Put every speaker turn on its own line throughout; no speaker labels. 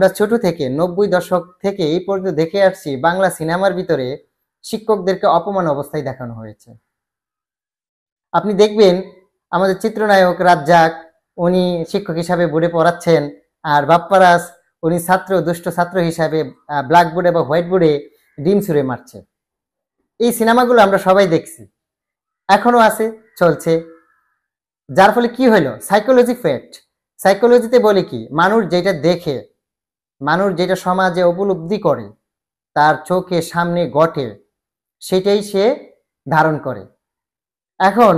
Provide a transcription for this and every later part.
আমরা ছোট থেকে 90 দশক থেকে এই পর্যন্ত দেখে আসছি বাংলা সিনেমার ভিতরে শিক্ষকদেরকে অপমান অবস্থায় দেখানো হয়েছে। আপনি দেখবেন আমাদের চিত্রনায়ক রাজ্জাক, উনি শিক্ষক হিসাবে বোর্ডে পড়াচ্ছেন, আর বাপ্পারাজ উনি দুষ্ট ছাত্র হিসাবে ব্ল্যাকবোর্ডে বা হোয়াইট বোর্ডে ডিম ছুঁড়ে মারছে। এই সিনেমাগুলো আমরা সবাই দেখছি, এখনো আছে, চলছে। যার ফলে কি হলো, সাইকোলজি ফ্যাক্ট। সাইকোলজিতে বলে কি, মানুষ যেটা দেখে, মানুষ যেটা সমাজে উপলব্ধি করে, তার চোখে সামনে ঘটে, সেটাই সে ধারণ করে। এখন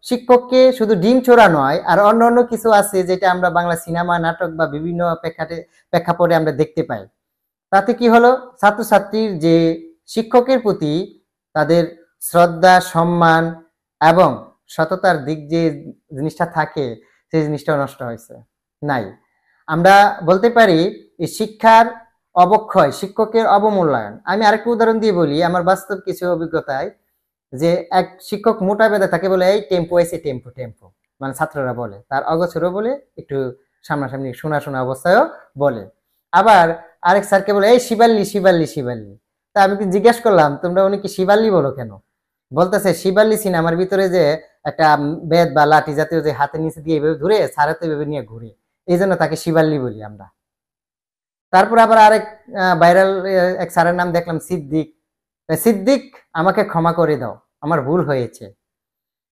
শিক্ষককে শুধু ডিম ছোড়া নয়, আর অন্য কিছু আছে যেটা আমরা বাংলা সিনেমা, নাটক বা বিভিন্ন প্রেক্ষাপটে আমরা দেখতে পাই। তাতে কি হলো, ছাত্রছাত্রীর যে শিক্ষকের প্রতি তাদের শ্রদ্ধা, সম্মান এবং সততার দিক যে জিনিসটা থাকে, সেই জিনিসটাও নষ্ট হয়েছে, নাই। আমরা বলতে পারি এই শিক্ষার অবক্ষয়, শিক্ষকের অবমূল্যায়ন। আমি আরেকটা উদাহরণ দিয়ে বলি আমার বাস্তব কিছু অভিজ্ঞতায়, যে এক শিক্ষক মোটা বেদা তাকে বলে, এই টেম্পো এসে টেম্পো টেম্পো, মানে ছাত্ররা বলে, তার অগোচরও বলে, একটু সামনাসামনি শোনা শোনা অবস্থায়ও বলে। আবার আরেক স্যারকে বলে, এই শিবাল্লি শিবাল্লি শিবাল্লি। তা আমি জিজ্ঞেস করলাম, তোমরা উনি কি শিবাল্লি বলো কেন? বলতেছে, শিবাল্লি সিনেমার ভিতরে যে একটা বেদ বা লাঠি জাতীয় যে হাতের নিচে দিয়ে এভাবে ধরে সারাতে এভাবে নিয়ে ঘুরে, এই জন্য তাকে শিবাল্লি বলি আমরা। তারপর আবার আরেক ভাইরাল এক স্যারের নাম দেখলাম সিদ্দিক। সিদ্দিক, আমাকে ক্ষমা করে দাও, আমার ভুল হয়েছে।